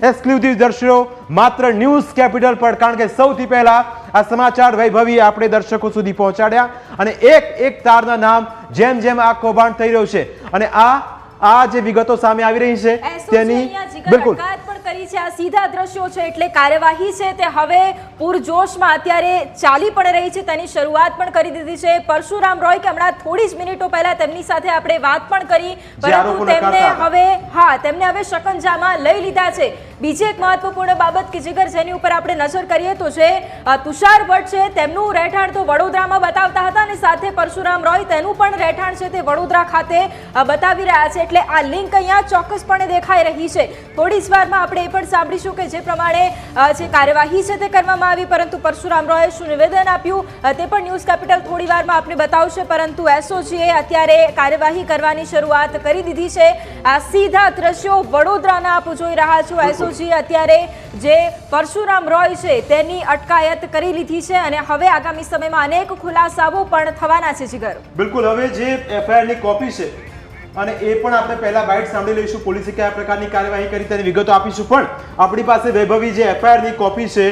Exclusive દર્શકો માત્ર news capital પર, કારણ કે સૌથી પહેલા આ સમાચાર વૈભવી આપણે દર્શકો સુધી પહોંચાડ્યા અને એક તારના નામ જેમ જેમ આ કૌભાંડ થઈ રહ્યું છે અને આ જે વિગતો સામે આવી રહી છે તેની બિલકુલ કરી છે. આ સીધા દ્રશ્યો છે એટલે કાર્યવાહી છે તે હવે પૂરજોશમાં અત્યારે ચાલી પણ રહી છે. તેની શરૂઆત પણ કરી દીધી છે. પરશુરામ રોય કે હમણાં થોડી જ મિનિટો પહેલા તેમની સાથે આપણે વાત પણ કરી, પરંતુ તેમને હવે શકંજામાં લઈ લીધા છે. બીજી એક મહત્વપૂર્ણ બાબત કે જીગર જેની ઉપર આપણે નજર કરીએ તો છે તુષાર ભટ્ટ છે, તેમનું રહેઠાણ તો વડોદરામાં બતાવતા હતા અને સાથે પરશુરામ રોય તેનું પણ રહેઠાણ છે તે વડોદરા ખાતે બતાવી રહ્યા છે. એટલે આ લિંક અહીંયા ચોક્કસપણે દેખાઈ રહી છે. થોડી જ વારમાં આપણે એ પણ સાંભળીશું કે જે પ્રમાણે જે કાર્યવાહી છે તે કરવામાં આવી, પરંતુ પરશુરામ રોયે શું નિવેદન આપ્યું તે પણ ન્યૂઝ કેપિટલ થોડી વારમાં આપણે બતાવશે. પરંતુ એસઓજીએ અત્યારે કાર્યવાહી કરવાની શરૂઆત કરી દીધી છે. આ સીધા દ્રશ્યો વડોદરાના આપ જોઈ રહ્યા છો. એસઓજી અત્યારે જે પરશુરામ રોય છે તેની અટકાયત કરી લીધી છે અને હવે આગામી સમયમાં અનેક ખુલાસાઓ પણ થવાના છે. જીગર બિલકુલ, હવે જે એફઆઈઆર ની કોપી છે અને એ પણ આપણે પહેલા બાઇટ સાંભળી લઈશું, પોલીસે કયા પ્રકારની કાર્યવાહી કરી તેની વિગતો આપીશું. પણ આપણી પાસે વૈભવી જે એફઆઈઆર ની કોપી છે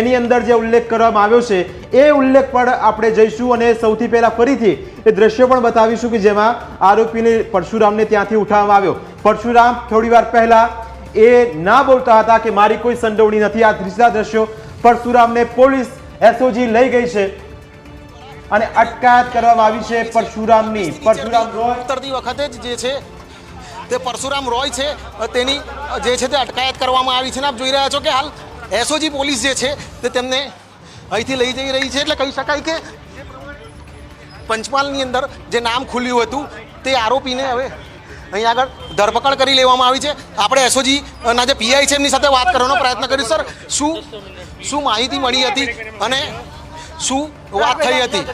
એની અંદર જે ઉલ્લેખ કરવામાં આવ્યો છે એ ઉલ્લેખ પણ આપણે જઈશું અને સૌથી પહેલા ફરીથી એ દ્રશ્યો પણ બતાવીશું કે જેમાં આરોપીને પરશુરામને ત્યાંથી ઉઠાવવામાં આવ્યો. પરશુરામ થોડી વાર પહેલા એ ના બોલતા હતા કે મારી કોઈ સંડોવણી નથી. આ ત્રીજા દ્રશ્યો પરશુરામને પોલીસ એસઓજી લઈ ગઈ છે અને અટકાયત કરવામાં આવી છે પરશુરામની. પરશુરામ રોય ઉતરતી વખતે જ જે છે તે પરશુરામ રોય છે તેની જે છે તે અટકાયત કરવામાં આવી છે. આપ જોઈ રહ્યા છો કે હાલ એસઓજી પોલીસ જે છે તે તેમને અહીંથી લઈ જઈ રહી છે. એટલે કહી શકાય કે પંચમહાલની અંદર જે નામ ખુલ્યું હતું તે આરોપીને હવે અહીં આગળ ધરપકડ કરી લેવામાં આવી છે. આપણે એસઓજી ના જે પીઆઈ છે એમની સાથે વાત કરવાનો પ્રયત્ન કરીશું. સર, શું માહિતી મળી હતી અને શું વાત થઈ હતી?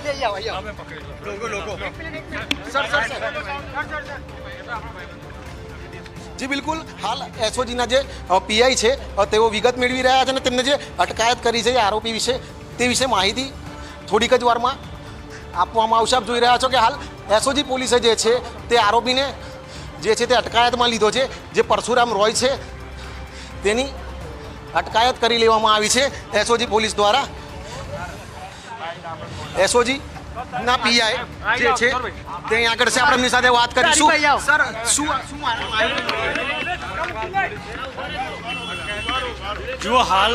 જી બિલકુલ, હાલ એસઓજીના જે પીઆઈ છે તેઓ વિગત મેળવી રહ્યા છે અને તેમને જે અટકાયત કરી છે આરોપી વિશે તે વિશે માહિતી થોડીક જ વારમાં આપવામાં આવશે. આપ જોઈ રહ્યા છો કે હાલ એસઓજી પોલીસે જે છે તે આરોપીને જે છે તે અટકાયતમાં લીધો છે. જે પરશુરામ રોય છે તેની અટકાયત કરી લેવામાં આવી છે એસઓજી પોલીસ દ્વારા. એસઓજી ના પીઆઈ જે છે તે અહીં આગળ છે, આપણે એમની સાથે વાત કરીશું. સર, શું જુઓ, હાલ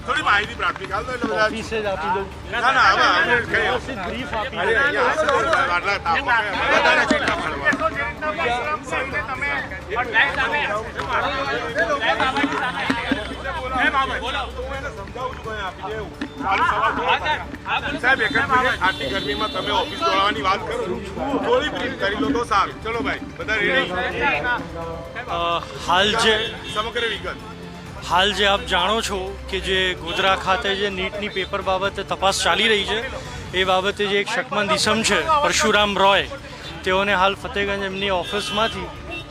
થોડી માહિતી પ્રાથમિક હાલ તો ઓફિસે જ આપી દઉં. ના ના હવે વ્યવસ્થિત બ્રીફ આપી દઉં. સાહેબ, એક જ મિનિટ, આટલી ગરમીમાં તમે ઓફિસ દોડવાની વાત કરો, થોડી બ્રીફ કરી લો તો સારું. ચલો ભાઈ, બધા રેડી? સમગ્ર વિગત હાલ જે આપ જાણો છો કે જે ગોધરા ખાતે જે નીટની પેપર બાબતે તપાસ ચાલી રહી છે એ બાબતે જે એક શકમંદ ઇસમ છે પરશુરામ રોય, તેઓને હાલ ફતેગંજ એમની ઓફિસમાંથી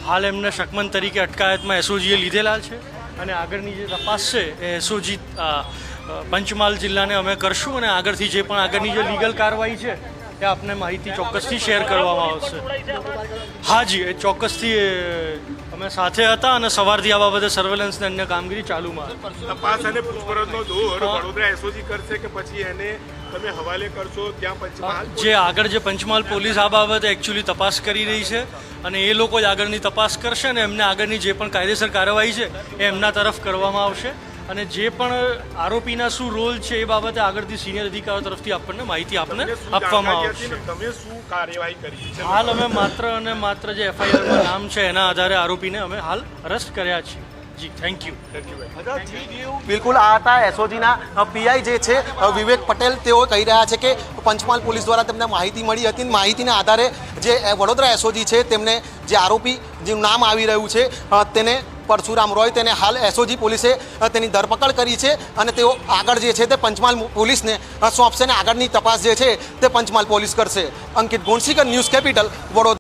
હાલ એમને શકમંદ તરીકે અટકાયતમાં એસઓજીએ લીધેલા છે અને આગળની જે તપાસ છે એ એસઓજી પંચમહાલ જિલ્લાને અમે કરશું અને આગળથી જે પણ આગળની જે લીગલ કાર્યવાહી છે એ આપને માહિતી ચોક્કસથી શેર કરવામાં આવશે. હાજી, એ ચોક્કસથી અમે સાથે હતા અને સવારથી આ બાબતે સર્વેલન્સ ને અન્ય કામગીરી ચાલુમાં. તપાસ અને પૂછપરછનો દોર વડોદરા એસઓજી કરશે કે પછી એને તમે હવાલે કરશો ત્યાં પંચમહાલ? જે આગળ જે પંચમહાલ પોલીસ આ બાબતે એકચ્યુઅલી તપાસ કરી રહી છે અને એ લોકો જ આગળની તપાસ કરશે અને એમને આગળની જે પણ કાયદેસર કાર્યવાહી છે એ એમના તરફ કરવામાં આવશે અને જે પણ આરોપીના શું રોલ છે એ બાબતે આગળથી સિનિયર અધિકારીઓ તરફથી આપણને માહિતી આપવામાં આવશે. તમે શું કાર્યવાહી કરી છે? હાલ અમે માત્ર અને માત્ર જે એફઆઈઆરમાં નામ છે એના આધારે આરોપીને અમે હાલ અરેસ્ટ કર્યા છીએ. જી, થેન્ક યુ. બિલકુલ, આ હતા એસઓજીના પીઆઈ જે છે વિવેક પટેલ. તેઓ કહી રહ્યા છે કે પંચમહાલ પોલીસ દ્વારા તેમને માહિતી મળી હતી. માહિતીના આધારે જે વડોદરા એસઓજી છે તેમને જે આરોપી જેનું નામ આવી રહ્યું છે તેને પરશુરામ રોય, તેને હાલ એસઓજી પોલીસે તેની ધરપકડ કરી છે અને તેઓ આગળ જે છે તે પંચમહાલ પોલીસને સોંપશે અને આગળની તપાસ જે છે તે પંચમહાલ પોલીસ કરશે. અંકિત ગોંડસીકર, ન્યૂઝ કેપિટલ, વડોદરા.